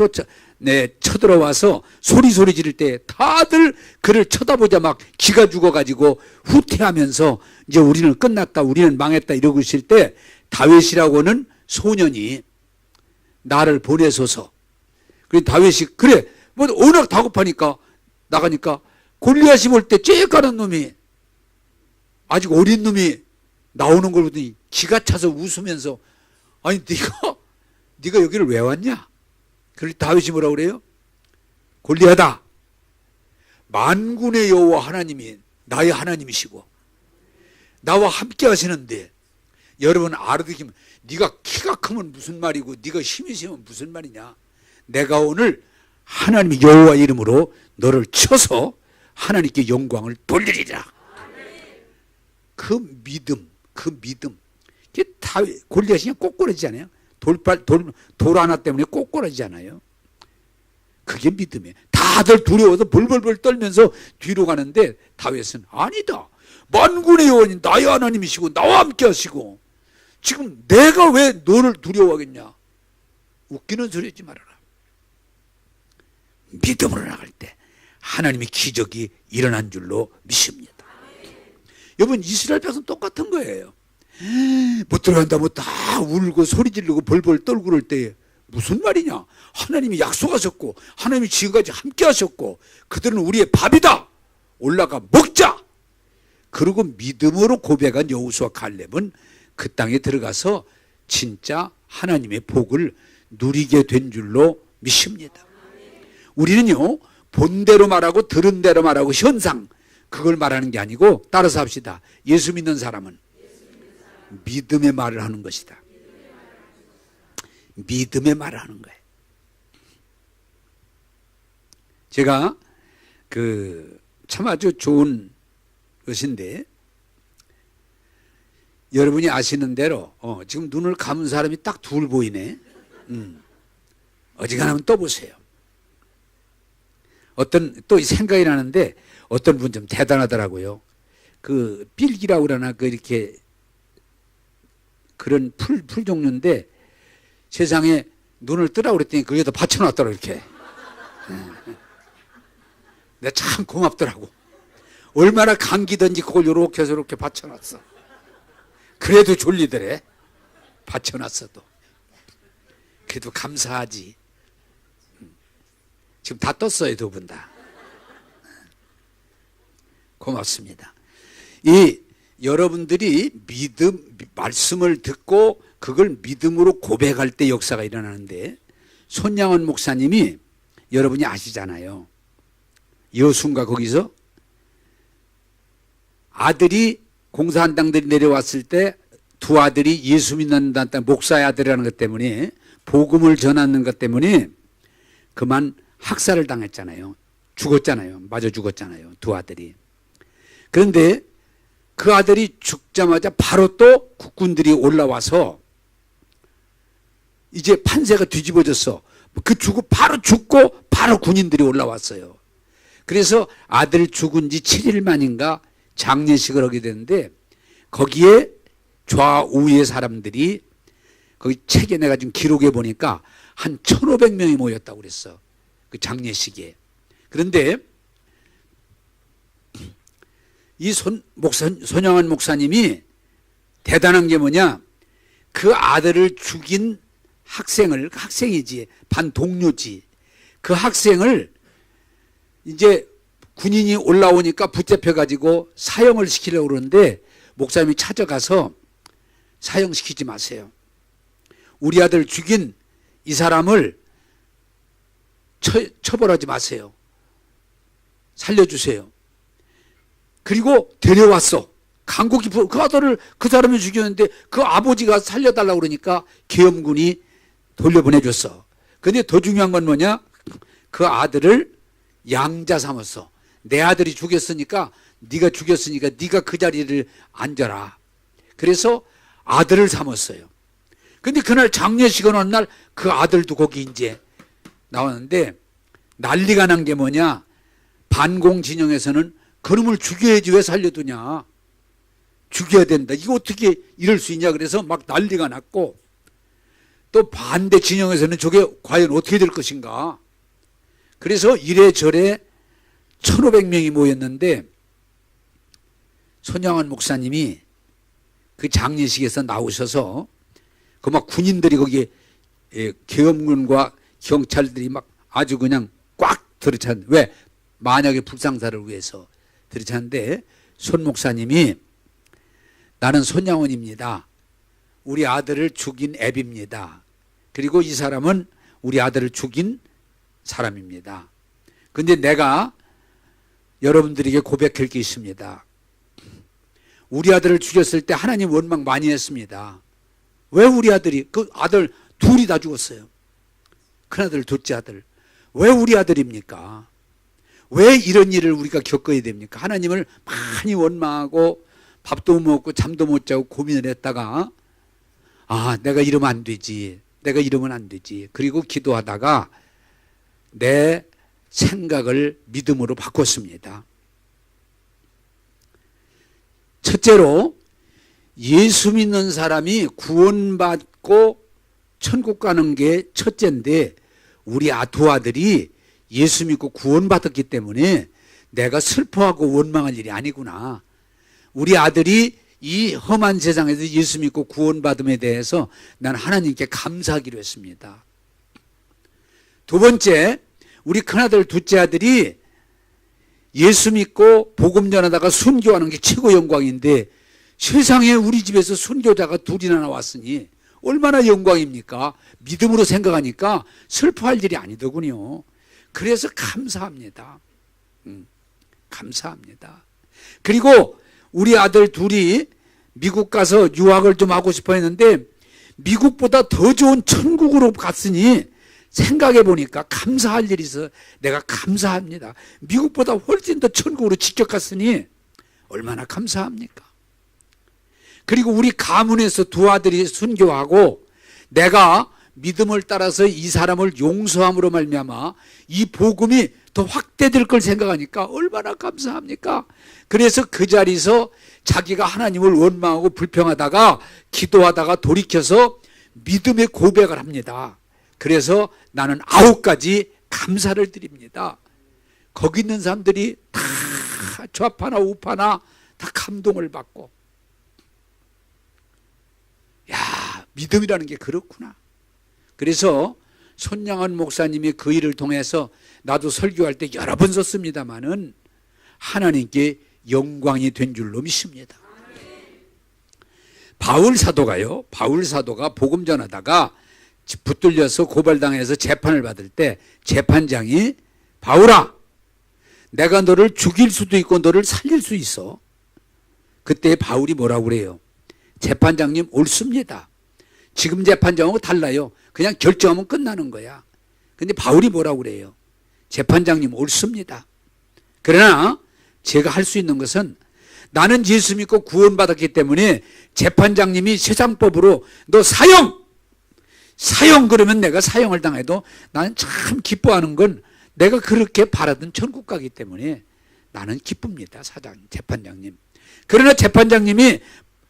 쳐들어와서 소리 지를 때 다들 그를 쳐다보자 막 기가 죽어가지고 후퇴하면서 이제 우리는 끝났다, 우리는 망했다 이러고 있을 때 다윗이라고는 소년이 나를 보내소서. 그래 다윗이 그래 뭐 워낙 다급하니까 나가니까 골리앗이 볼 때 쬐까는 놈이 아직 어린 놈이 나오는 걸 보더니 기가 차서 웃으면서 아니 네가 여기를 왜 왔냐? 그럴 때 다윗이 뭐라고 그래요? 골리앗아, 만군의 여호와 하나님이 나의 하나님이시고 나와 함께 하시는데 여러분 알아듣기면 네가 키가 크면 무슨 말이고 네가 힘이 세면 무슨 말이냐? 내가 오늘 하나님의 여호와 이름으로 너를 쳐서 하나님께 영광을 돌리리라. 그 믿음 그게 다윗 골리앗이 그냥 꼬꾸라지지 않아요? 돌 하나 때문에 꼬꾸라지지 않아요? 그게 믿음이에요. 다들 두려워서 벌벌벌 떨면서 뒤로 가는데 다윗은 아니다. 만군의 여호와님 나의 하나님이시고 나와 함께 하시고 지금 내가 왜 너를 두려워하겠냐? 웃기는 소리 하지 말아라. 믿음으로 나갈 때 하나님의 기적이 일어난 줄로 믿습니다. 여러분 이스라엘 백성은 똑같은 거예요. 못 들어간다고 다 울고 소리 지르고 벌벌 떨고 그럴 때 무슨 말이냐? 하나님이 약속하셨고 하나님이 지금까지 함께 하셨고 그들은 우리의 밥이다. 올라가 먹자. 그리고 믿음으로 고백한 여호수아 칼렙은 그 땅에 들어가서 진짜 하나님의 복을 누리게 된 줄로 믿습니다. 우리는요 본대로 말하고 들은 대로 말하고 현상 그걸 말하는 게 아니고 따라서 합시다. 예수 믿는 사람은 믿음의 말을 하는 것이다. 믿음의 말을 하는 거예요. 제가 참 아주 좋은 것인데 여러분이 아시는 대로 지금 눈을 감은 사람이 딱 둘 보이네. 어지간하면 떠보세요. 또 생각이 나는데 어떤 분 좀 대단하더라고요. 그 필기라고 그러나 이렇게 그런 풀 종류인데 세상에 눈을 뜨라고 그랬더니 거기에다 받쳐놨더라고 이렇게. 내가 참 고맙더라고. 얼마나 감기든지 그걸 요렇게 해서 이렇게 받쳐놨어. 그래도 졸리더래. 받쳐놨어도. 그래도 감사하지. 지금 다 떴어요, 두 분 다. 고맙습니다. 여러분들이 말씀을 듣고 그걸 믿음으로 고백할 때 역사가 일어나는데 손양원 목사님이 여러분이 아시잖아요. 여순가 거기서 아들이 공산당들이 내려왔을 때 두 아들이 예수 믿는다, 목사의 아들이라는 것 때문에 복음을 전하는 것 때문에 그만 학살을 당했잖아요. 죽었잖아요. 맞아 죽었잖아요. 두 아들이. 그런데 그 아들이 죽자마자 바로 또 국군들이 올라와서 이제 판세가 뒤집어졌어. 바로 죽고 바로 군인들이 올라왔어요. 그래서 아들 죽은 지 7일 만인가 장례식을 하게 되는데 거기에 좌우의 사람들이 거기 책에 내가 지금 기록해 보니까 한 1,500명이 모였다고 그랬어. 그 장례식에. 그런데 이 손양원 목사님이 대단한 게 뭐냐? 그 아들을 죽인 학생이지, 반 동료지. 그 학생을 이제 군인이 올라오니까 붙잡혀가지고 사형을 시키려고 그러는데 목사님이 찾아가서 사형시키지 마세요. 우리 아들 죽인 이 사람을 처벌하지 마세요. 살려주세요. 그리고 데려왔어. 강고 깊어. 그 아들을 그 사람이 죽였는데 그 아버지가 살려달라고 그러니까 계엄군이 돌려보내줬어. 근데 더 중요한 건 뭐냐? 그 아들을 양자 삼았어. 내 아들이 죽였으니까 네가 그 자리를 앉아라. 그래서 아들을 삼았어요. 근데 그날 장례식을 하는 날 그 아들도 거기 이제 나왔는데 난리가 난 게 뭐냐? 반공 진영에서는 그놈을 죽여야지 왜 살려두냐? 죽여야 된다. 이거 어떻게 이럴 수 있냐? 그래서 막 난리가 났고 또 반대 진영에서는 저게 과연 어떻게 될 것인가? 그래서 이래저래 1,500명이 모였는데 손양원 목사님이 그 장례식에서 나오셔서 그 막 군인들이 거기에 계엄군과 경찰들이 막 아주 그냥 꽉 들이찬, 왜? 만약에 불상사를 위해서 들이찬데 손 목사님이 나는 손양원입니다. 우리 아들을 죽인 애비입니다. 그리고 이 사람은 우리 아들을 죽인 사람입니다. 근데 내가 여러분들에게 고백할 게 있습니다. 우리 아들을 죽였을 때 하나님 원망 많이 했습니다. 왜 우리 아들이, 그 아들 둘이 다 죽었어요. 큰아들, 둘째 아들. 왜 우리 아들입니까? 왜 이런 일을 우리가 겪어야 됩니까? 하나님을 많이 원망하고 밥도 못 먹고 잠도 못 자고 고민을 했다가 내가 이러면 안 되지. 내가 이러면 안 되지. 그리고 기도하다가 내 생각을 믿음으로 바꿨습니다. 첫째로 예수 믿는 사람이 구원받고 천국 가는 게 첫째인데 우리 두 아들이 예수 믿고 구원받았기 때문에 내가 슬퍼하고 원망할 일이 아니구나. 우리 아들이 이 험한 세상에서 예수 믿고 구원받음에 대해서 난 하나님께 감사하기로 했습니다. 두 번째, 우리 큰아들, 둘째 아들이 예수 믿고 복음 전하다가 순교하는 게 최고 영광인데 세상에 우리 집에서 순교자가 둘이나 나왔으니 얼마나 영광입니까? 믿음으로 생각하니까 슬퍼할 일이 아니더군요. 그래서 감사합니다. 감사합니다. 그리고 우리 아들 둘이 미국 가서 유학을 좀 하고 싶어 했는데 미국보다 더 좋은 천국으로 갔으니 생각해 보니까 감사할 일이 있어. 내가 감사합니다. 미국보다 훨씬 더 천국으로 직접 갔으니 얼마나 감사합니까? 그리고 우리 가문에서 두 아들이 순교하고 내가 믿음을 따라서 이 사람을 용서함으로 말미암아 이 복음이 더 확대될 걸 생각하니까 얼마나 감사합니까? 그래서 그 자리에서 자기가 하나님을 원망하고 불평하다가 기도하다가 돌이켜서 믿음의 고백을 합니다. 그래서 나는 9가지 감사를 드립니다. 거기 있는 사람들이 다 좌파나 우파나 다 감동을 받고 야, 믿음이라는 게 그렇구나. 그래서 손양원 목사님이 그 일을 통해서 나도 설교할 때 여러 번 썼습니다마는 하나님께 영광이 된 줄로 믿습니다. 바울 사도가 복음 전하다가 붙들려서 고발당해서 재판을 받을 때 재판장이 바울아, 내가 너를 죽일 수도 있고 너를 살릴 수 있어. 그때 바울이 뭐라고 그래요? 재판장님 옳습니다. 지금 재판장하고 달라요. 그냥 결정하면 끝나는 거야. 근데 바울이 뭐라고 그래요? 재판장님 옳습니다. 그러나 제가 할 수 있는 것은 나는 예수 믿고 구원받았기 때문에 재판장님이 세상법으로 너 사형 그러면 내가 사형을 당해도 나는 참 기뻐하는 건 내가 그렇게 바라던 천국 가기 때문에 나는 기쁩니다. 재판장님. 그러나 재판장님이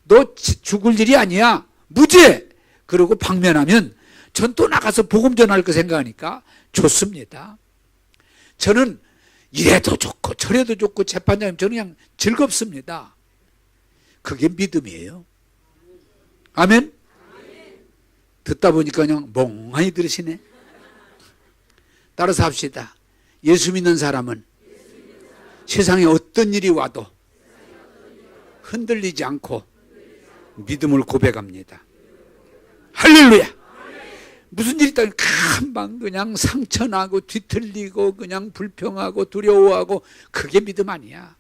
너 죽을 일이 아니야. 무죄. 그러고 방면하면 전 또 나가서 복음 전할 거 생각하니까 좋습니다. 저는 이래도 좋고 저래도 좋고 재판장님 저는 그냥 즐겁습니다. 그게 믿음이에요. 아멘? 듣다 보니까 그냥 멍하니 들으시네. 따라서 합시다. 예수 믿는 사람은 세상에 어떤 일이 와도 흔들리지 않고 믿음을 고백합니다. 할렐루야. 무슨 일이 있다면 금방 그냥 상처나고 뒤틀리고 그냥 불평하고 두려워하고 그게 믿음 아니야.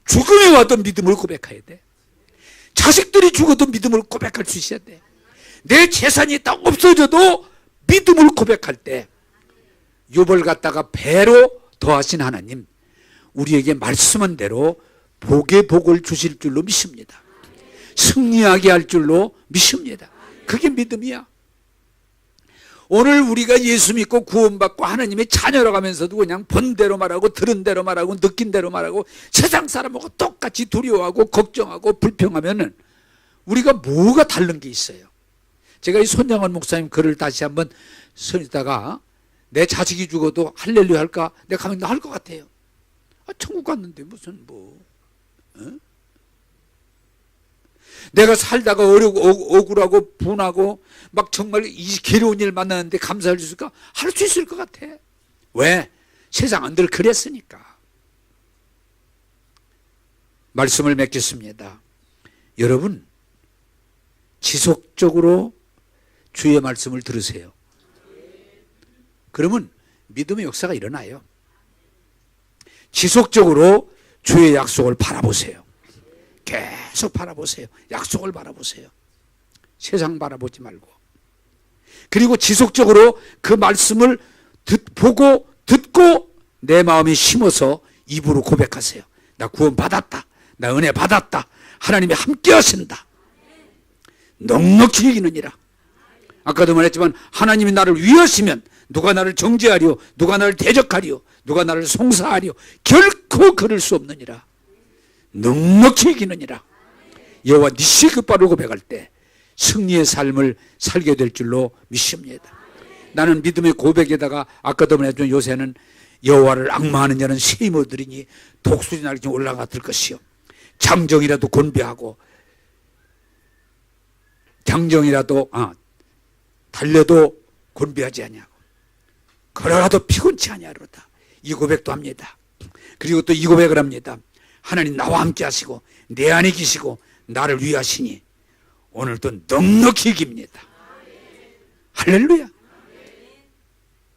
죽음이 와도 믿음을 고백해야 돼. 자식들이 죽어도 믿음을 고백할 수 있어야 돼. 내 재산이 딱 없어져도 믿음을 고백할 때 욥을 갖다가 배로 더하신 하나님, 우리에게 말씀한 대로 복의 복을 주실 줄로 믿습니다. 승리하게 할 줄로 믿습니다. 그게 믿음이야. 오늘 우리가 예수 믿고 구원받고 하나님의 자녀라고 하면서도 그냥 본 대로 말하고 들은 대로 말하고 느낀 대로 말하고 세상 사람하고 똑같이 두려워하고 걱정하고 불평하면은 우리가 뭐가 다른 게 있어요? 제가 이 손양원 목사님 글을 다시 한번 써다가 내 자식이 죽어도 할렐루야 할까? 내가 가면 나 할 것 같아요. 천국 갔는데 무슨 뭐 내가 살다가 어려고 억울하고 분하고 막 정말 이 괴로운 일 만나는데 감사할 수 있을까? 할 수 있을 것 같아. 왜? 세상은 늘 그랬으니까. 말씀을 맺겠습니다. 여러분 지속적으로 주의 말씀을 들으세요. 그러면 믿음의 역사가 일어나요. 지속적으로 주의 약속을 바라보세요. 계속 바라보세요. 약속을 바라보세요. 세상 바라보지 말고. 그리고 지속적으로 그 말씀을 보고 듣고 내 마음에 심어서 입으로 고백하세요. 나 구원 받았다. 나 은혜 받았다. 하나님이 함께 하신다. 넉넉히 이기느니라. 아까도 말했지만 하나님이 나를 위하시면 누가 나를 정죄하리요, 누가 나를 대적하리요, 누가 나를 송사하리요. 결코 그럴 수 없느니라. 넉넉히 이기느니라. 여호와 니시 깃발을 고백할 때 승리의 삶을 살게 될 줄로 믿습니다. 나는 믿음의 고백에다가 아까도 말했지만 요새는 여호와를 앙마하는 자는 새 힘을 얻으리니 독수리 날개 올라갔을 것이요. 장정이라도 곤비하고 장정이라도 달려도 곤비하지 아니하고 걸어가도 피곤치 아니하로다. 이 고백도 합니다. 그리고 또 이 고백을 합니다. 하나님 나와 함께 하시고 내 안에 계시고 나를 위하시니 오늘도 넉넉히 이깁니다. 할렐루야.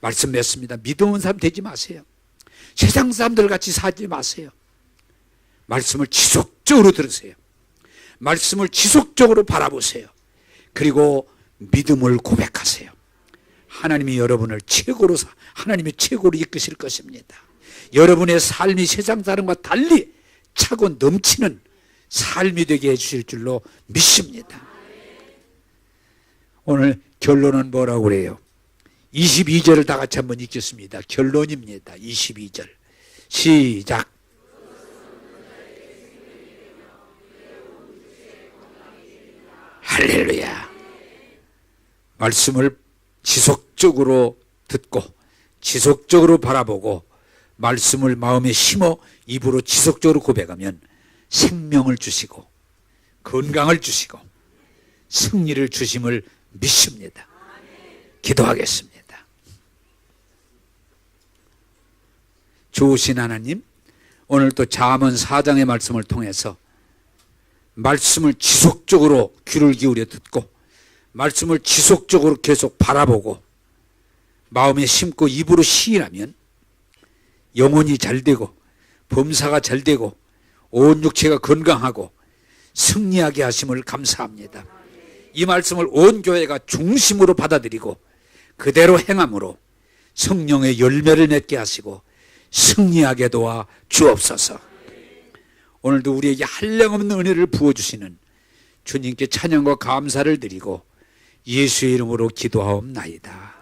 말씀 맺습니다. 믿음 없는 사람 되지 마세요. 세상 사람들 같이 살지 마세요. 말씀을 지속적으로 들으세요. 말씀을 지속적으로 바라보세요. 그리고 믿음을 고백하세요. 하나님이 여러분을 하나님이 최고로 이끄실 것입니다. 여러분의 삶이 세상 사람과 달리 차고 넘치는 삶이 되게 해주실 줄로 믿습니다. 오늘 결론은 뭐라고 그래요? 22절을 다 같이 한번 읽겠습니다. 결론입니다. 22절 시작. 할렐루야. 말씀을 지속적으로 듣고 지속적으로 바라보고 말씀을 마음에 심어 입으로 지속적으로 고백하면 생명을 주시고 건강을 주시고 승리를 주심을 믿습니다. 기도하겠습니다. 좋으신 하나님, 오늘 또 잠언 4장의 말씀을 통해서 말씀을 지속적으로 귀를 기울여 듣고 말씀을 지속적으로 계속 바라보고 마음에 심고 입으로 시인하면 영혼이 잘 되고 범사가 잘 되고 온 육체가 건강하고 승리하게 하심을 감사합니다. 이 말씀을 온 교회가 중심으로 받아들이고 그대로 행함으로 성령의 열매를 맺게 하시고 승리하게 도와 주옵소서. 오늘도 우리에게 한량없는 은혜를 부어주시는 주님께 찬양과 감사를 드리고 예수의 이름으로 기도하옵나이다.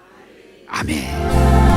아멘.